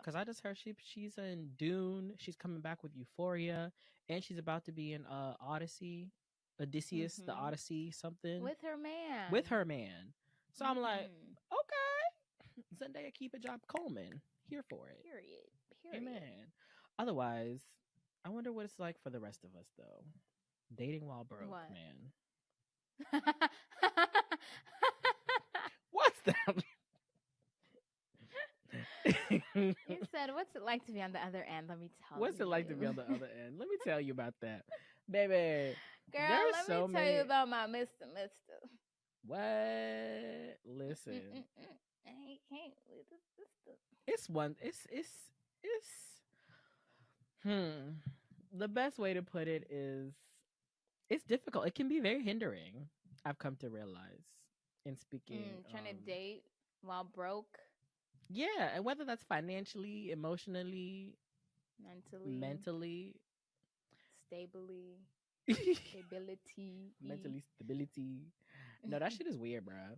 because I just heard she's in Dune. She's coming back with Euphoria, and she's about to be in Odyssey, Odysseus, the Mm-hmm. Odyssey, something With her with man. her man. So I'm like, Mm. okay, Zendaya, keep a job, Coleman, here for it. Period. Period. Amen. Otherwise, I wonder what it's like for the rest of us though. Dating while broke, What? man. What's that? You said, "What's it like to be on the other end?" Let me tell What's it like to be you. on the other end? Let me tell you about that. Baby, Girl, there's let me so tell you many. about my Mister. What? Listen, Mm-mm-mm-mm. I can't with this sister. it's one. It's. Hmm. The best way to put it is it's difficult. It can be very hindering. I've come to realize in speaking. Trying to date while broke, Yeah, and whether that's financially, emotionally, mentally, mentally, stably, stability. mentally stability. No, that shit is weird, bro.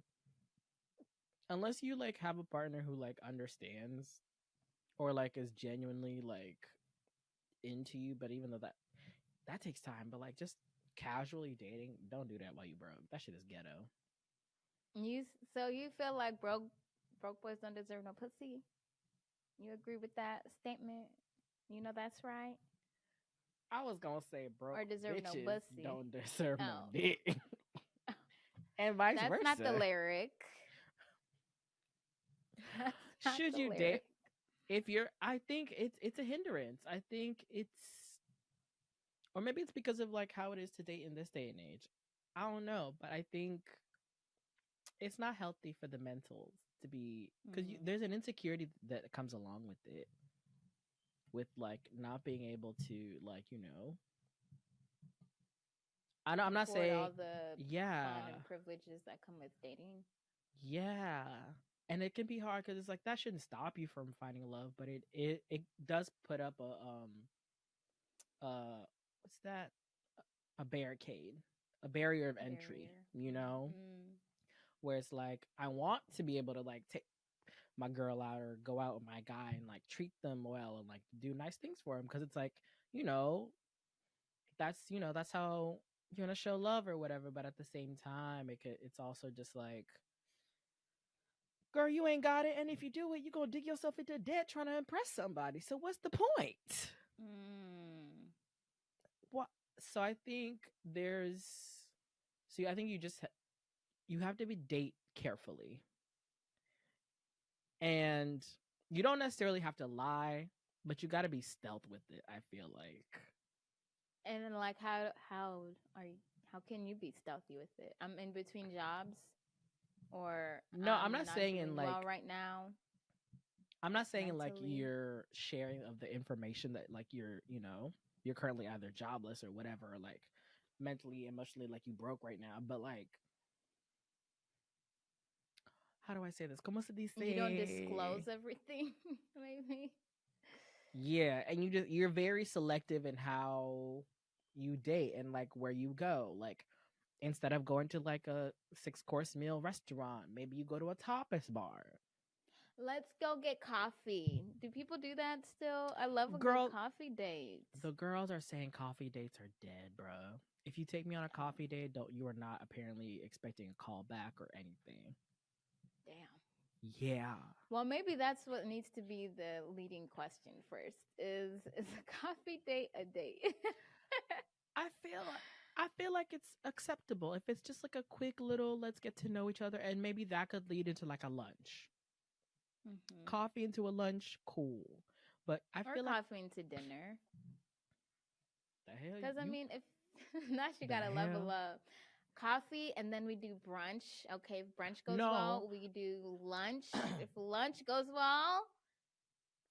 Unless you like have a partner who like understands or like is genuinely like into you, but even though that takes time, but like just casually dating, don't do that while you broke. That shit is ghetto. So you feel like broke boys don't deserve no pussy? You agree with that statement? You know that's right. I was gonna say Or broke deserve no bitches pussy? don't deserve no Oh, dick, and vice that's not the versa. lyric. That's not Should the you date lyric. if you're? I think it's a hindrance. I think it's, or maybe it's because of like how it is to date in this day and age. I don't know, but I think it's not healthy for the mentals to be because Mm. there's an insecurity that comes along with it, with like not being able to like I know I'm not Afford saying all the yeah, fun and privileges that come with dating. yeah, and it can be hard because it's like that shouldn't stop you from finding love, but it does put up what's that, a barricade, a barrier of entry, Barrier. you know, Mm. where it's like I want to be able to like take my girl out or go out with my guy and like treat them well and like do nice things for them because it's like you know that's how you want to show love or whatever, but at the same time it's also just like, girl, you ain't got it, and if you do it you're gonna dig yourself into debt trying to impress somebody, so what's the point? Mm. What? So I think there's see I think you have to be date carefully, and you don't necessarily have to lie, but you got to be stealth with it, I feel like. And then, like, how are you? How can you be stealthy with it? I'm in between jobs, or No, I'm I'm not not saying in doing like well right now I'm not saying in like mentally. you're sharing of the information that like you're currently either jobless or whatever, or like mentally, emotionally, like you broke right now. But like, how do I say this? Como se You don't dice? disclose everything, maybe. Yeah, and you're very selective in how you date and like where you go. Like instead of going to like a 6-course meal restaurant, maybe you go to a tapas bar. Let's go get coffee. Do people do that still? I love a good Girl, coffee date. the girls are saying coffee dates are dead, bro. If you take me on a Oh, coffee date, don't you are not apparently expecting a call back or anything. damn. Yeah. Well, maybe that's what needs to be the leading question first. Is a coffee date a date? I feel like it's acceptable if it's just like a quick little let's get to know each other, and maybe that could lead into like a lunch. Mm-hmm. Coffee into a lunch, cool. But I Or feel like coffee into dinner. the hell Because I you mean, if now you the gotta level hell up. Coffee and then we do brunch. Okay, if brunch goes no well, we do lunch. If lunch goes well,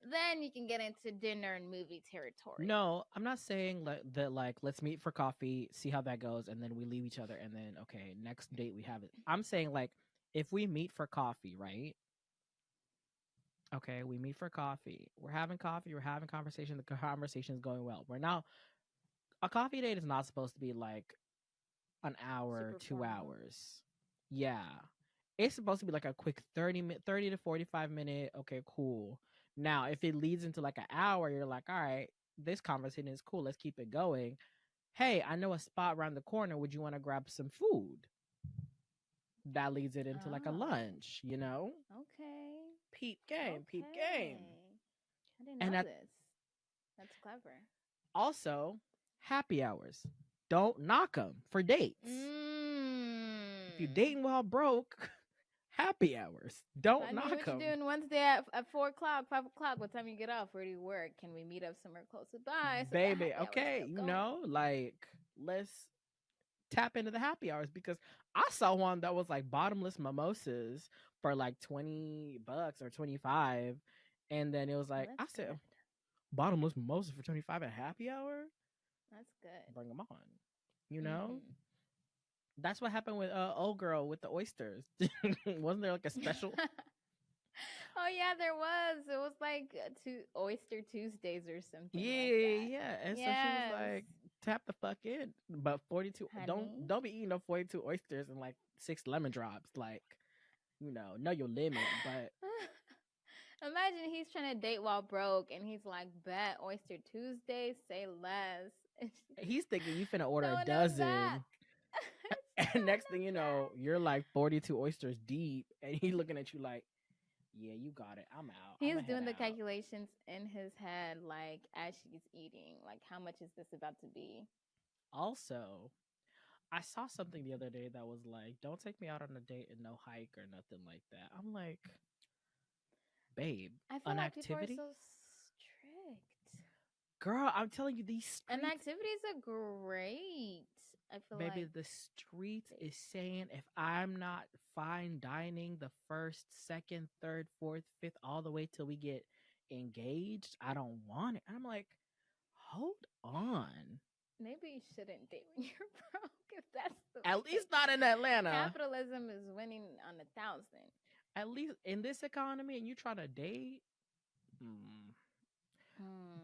then you can get into dinner and movie territory. no, I'm not saying that like let's meet for coffee, see how that goes, and then we leave each other, and then okay, next date we have it. I'm saying like if we meet for coffee, right? Okay, we meet for coffee. We're having coffee. We're having conversation. The conversation is going well. We're now a coffee date is not supposed to be like an hour, Super formal. 2 hours. Yeah, it's supposed to be like a quick 30 to 45 minute. Okay, cool. Now, if it leads into like an hour, you're like, all right, this conversation is cool. Let's keep it going. Hey, I know a spot around the corner. Would you want to grab some food? That leads it into like a Oh, lunch, you know? okay. Peep game, peep game. Okay. I didn't And know at, this. That's clever. also, happy hours. Don't knock them for dates. If you Mm. dating while broke, happy hours. Don't Honey, knock what you them. doing Wednesday at 4 o'clock, 5 o'clock? What time you get off? Where do you work? Can we meet up somewhere closer by so that Baby, happy hour is okay, still you going? know, like, let's tap into the happy hours because I saw one that was like bottomless mimosas for like 20 bucks or 25. And then it was Oh, like, I that's said, good. bottomless mimosas for 25 at happy hour? That's good. Bring them on. You know? Mm-hmm. That's what happened with old girl with the oysters. Wasn't there like a special? Oh yeah, there was. It was like Oyster Tuesdays or something like Yeah, that. yeah. And so she was Yes, like, tap the fuck in. But 42, honey. don't be eating up 42 oysters and like 6 lemon drops. Like, know your limit. But Imagine he's trying to date while broke, and he's like, "Bet Oyster Tuesday, say less." And she's he's thinking you finna order a throwing them back. dozen. She's And throwing next thing them you know, back. you're like 42 oysters deep. And he looking at you like, yeah, you got it. I'm out. I'm He's going to head doing the out. calculations in his head, like as she's eating, like how much is this about to be? Also, I saw something the other day that was like, don't take me out on a date and no hike or nothing like that. I'm like, babe, I feel an like people are activity? so strict. Girl, I'm telling you, these And streets, activities are great. I feel baby, like the streets they is saying if I'm not fine dining the first, second, third, fourth, fifth, all the way till we get engaged, I don't want it. And I'm like, hold on. maybe you shouldn't date when you're broke if that's the At least case. not in Atlanta. Capitalism is winning on 1,000. At least in this economy, and you try to date. Mm.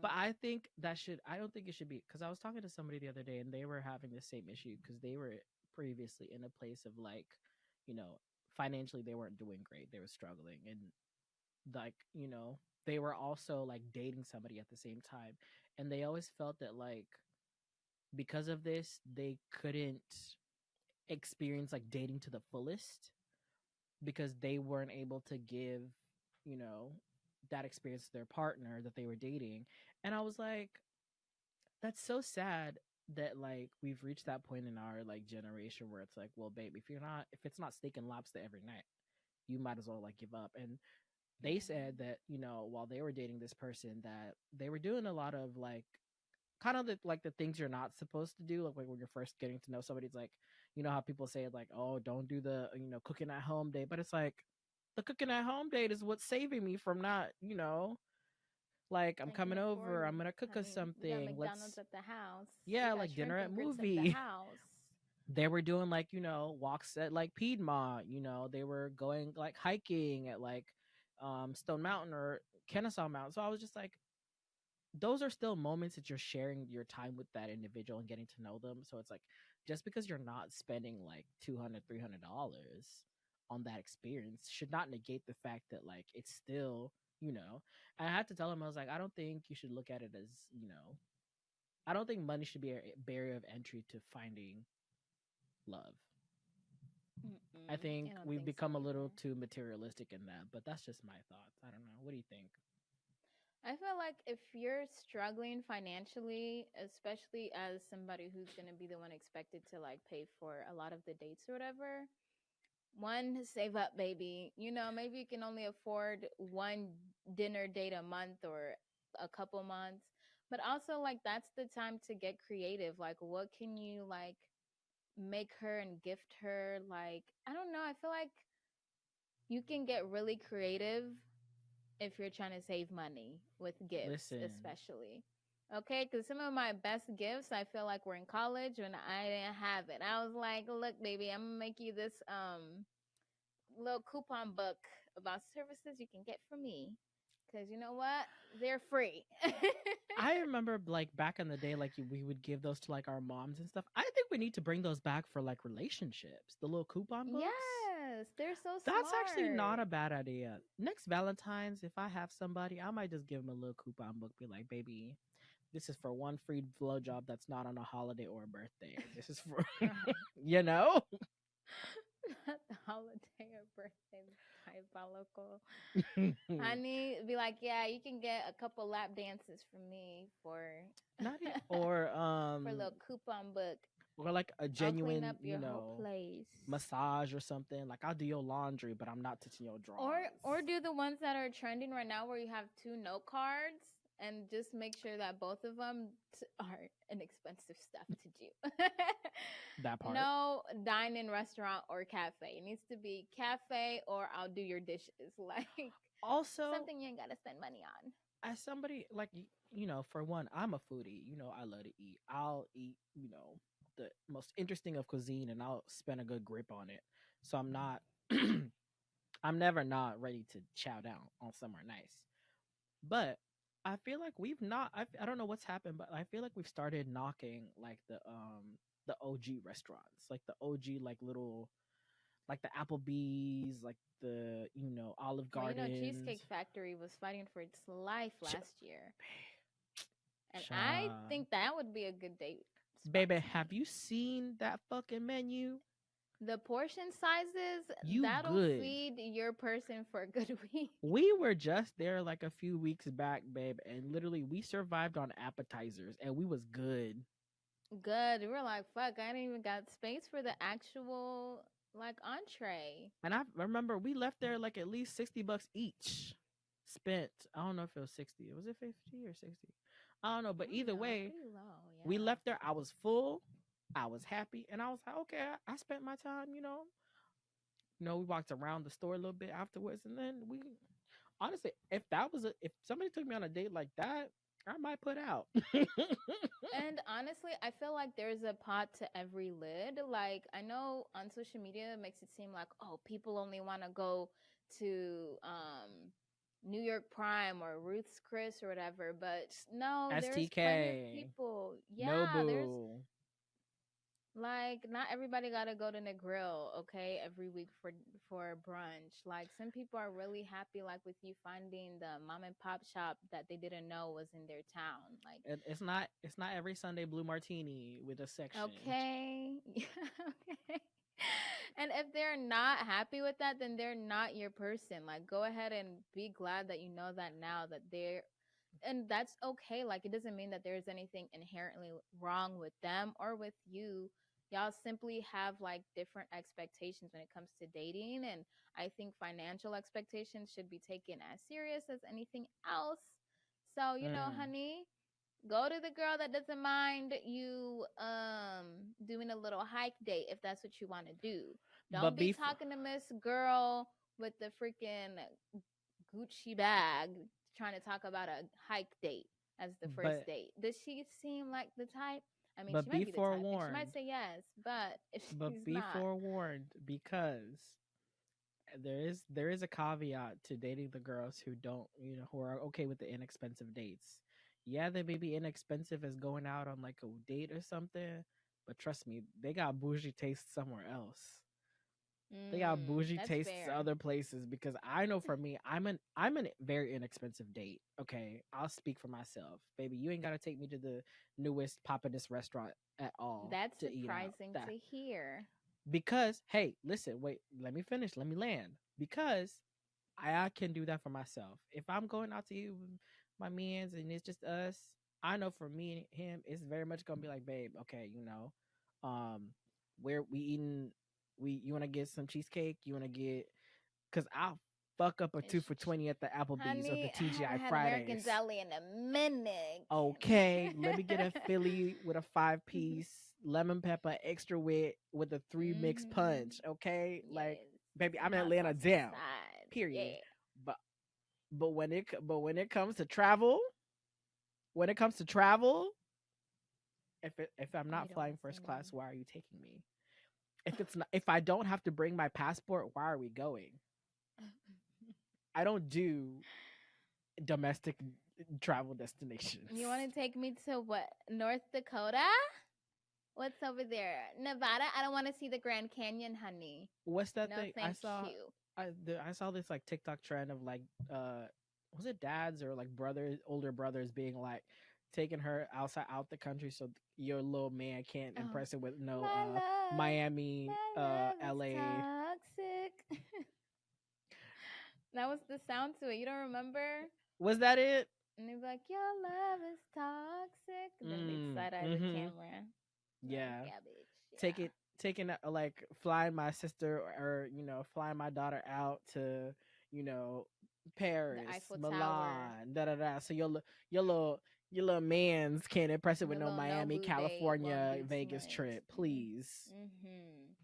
But Hmm. I think that should. I don't think it should be because I was talking to somebody the other day, and they were having the same issue because they were previously in a place of like, you know, financially they weren't doing great. They were struggling, and like, they were also like dating somebody at the same time, and they always felt that like because of this, they couldn't experience like dating to the fullest because they weren't able to give, you know, that experience to their partner that they were dating. And I was like, that's so sad that like we've reached that point in our like generation where it's like, well, babe, if it's not steak and lobster every night, you might as well like give up. And they Yeah. said that, while they were dating this person that they were doing a lot of like kind of the things you're not supposed to do, like when you're first getting to know somebody. It's like, how people say like, oh, don't do the cooking at home date, but it's like the cooking at home date is what's saving me from not, like I'm I can coming over, afford, I'm gonna cook us honey. We got something, McDonald's let's, at the house. We yeah, got like dinner shrimp at and grits at the movie. house. They were doing like, walks at like Piedmont, they were going like hiking at like Stone Mountain or Kennesaw Mountain. So I was just like, those are still moments that you're sharing your time with that individual and getting to know them. So it's like, just because you're not spending like $200, $300 on that experience should not negate the fact that like it's still, and I had to tell him, I was like, I don't think you should look at it as, I don't think money should be a barrier of entry to finding love. I Mm-mm. think I don't we've think so become a little either. too materialistic in that, but that's just my thoughts. I don't know. What do you think? I feel like if you're struggling financially, especially as somebody who's going to be the one expected to like pay for a lot of the dates or whatever, one, save up, baby. Maybe you can only afford one dinner date a month or a couple months. But also, like, that's the time to get creative. Like, what can you, like, make her and gift her? Like, I don't know. I feel like you can get really creative if you're trying to save money with gifts, Listen, especially. Okay, because some of my best gifts I feel like were in college when I didn't have it. I was like, look, baby, I'm gonna make you this little coupon book about services you can get from me. Because you know what? They're free. I remember like back in the day, like we would give those to like our moms and stuff. I think we need to bring those back for like relationships, the little coupon Yes. books. Yes, they're so That's actually not smart. a bad idea. Next Valentine's, if I have somebody, I might just give them a little coupon book. Be like, baby, this is for one free blowjob that's not on a holiday or a birthday. This is for, Right. you know? Not the holiday or birthday. Diabolical. Honey, be like, yeah, you can get a couple lap dances from me for Not it, for a little coupon book. or like a I'll clean genuine, up your whole place. massage or something. Like I'll do your laundry, but I'm not touching your Or drawers. do the ones that are trending right now where you have two note cards and just make sure that both of them are inexpensive stuff to do. That part. No dine-in restaurant or cafe. It needs to be cafe or I'll do your dishes. Like Also, something you ain't gotta spend money on. as somebody like for one, I'm a foodie. I love to eat. I'll eat, the most interesting of cuisine, and I'll spend a good grip on it. So I'm not, I'm never not ready to chow down on somewhere nice. But I feel like we've not. I don't know what's happened, but I feel like we've started knocking like the OG restaurants, like the OG like little like the Applebee's, like the Olive Well, Gardens. Cheesecake Factory was fighting for its life Ch- last year. And I Cha. think that would be a good date spot Baby, to me. have you seen that fucking menu? The portion sizes, You that'll good. feed your person for a good week. We were just there like a few weeks back, babe, and literally we survived on appetizers and we was good. Good. We were like, fuck, I didn't even got space for the actual like entree. And I remember we left there like at least $60 each spent. I don't know if it was 60. Was it 50 or 60? I don't know, I but don't either know. It's way, pretty low, we yeah. left there. I was full. I was happy, and I was like, okay, I spent my time. We walked around the store a little bit afterwards, and then we honestly, if somebody took me on a date like that, I might put out. And honestly, I feel like there's a pot to every lid. Like, I know on social media it makes it seem like, oh, people only want to go to New York Prime or Ruth's Chris or whatever, but no, there's plenty of STK, people. Yeah, there's Nobu, like not everybody got to go to the grill, okay, every week for brunch. Like some people are really happy like with you finding the mom and pop shop that they didn't know was in their town. Like it's not every Sunday Blue Martini with a section. okay. Okay. And if they're not happy with that, then they're not your person. Like, go ahead and be glad that you know that now that they're, and that's okay. Like, it doesn't mean that there's anything inherently wrong with them or with you. Y'all simply have like different expectations when it comes to dating. And I think financial expectations should be taken as serious as anything else. So, Mm. honey, go to the girl that doesn't mind you doing a little hike date if that's what you want to do. Don't But be before, talking to Miss Girl with the freaking Gucci bag trying to talk about a hike date as the first but date. Does she seem like the type? I mean, but she be might be the type and she might forewarned. say yes, but if But she's be not, forewarned because there is a caveat to dating the girls who don't who are okay with the inexpensive dates. Yeah, they may be inexpensive as going out on like a date or something, but trust me, they got bougie tastes somewhere else. They got bougie that's tastes fair. other places because I know for me, I'm a very inexpensive date. Okay, I'll speak for myself, baby. You ain't gotta take me to the newest poppinest restaurant at all That's to eat out. surprising That to hear. because hey, listen, wait, let me finish, let me land. Because I can do that for myself. If I'm going out to eat with my mans and it's just us, I know for me and him, it's very much gonna be like, babe, okay, where we eating? You want to get some cheesecake? You want to get? Cause I'll fuck up a two It's for 20 at the Applebee's or the honey, I TGI haven't had American Fridays. Deli in a minute. Okay, let me get a Philly with a 5 piece lemon pepper extra with a three mix Mm-hmm. punch. Okay, like Yes. baby, Some I'm in hot Atlanta sauce on the down. side. Period. Yeah. But but when it comes to travel, when it comes to travel, if I'm You not don't want flying to say first no. class, why are you taking me? If I don't have to bring my passport, why are we going? I don't do domestic travel You destinations. want to take me to what? North Dakota? What's over there? Nevada? I don't want to see the Grand Canyon, honey. What's that No, thing I thank saw? you. I saw this like TikTok trend of like was it dads or like brothers, older brothers being like taking her out the country so your little man can't Oh, impress it with no my love, Miami, my love is LA. toxic. That was the sound to it. You don't remember? Was that it? And they'd be like, "Your love is toxic." And then they'd Mm, side eye the mm-hmm. camera. Like, Yeah. yeah, bitch. Take Yeah. it taking like flying my sister or flying my daughter out to you know The Paris, Eiffel Tower. Milan, da da da. So your little your little man's can't impress it with Your no little Miami, Nobu date won't California, be too Vegas much. trip, please. Mm-hmm.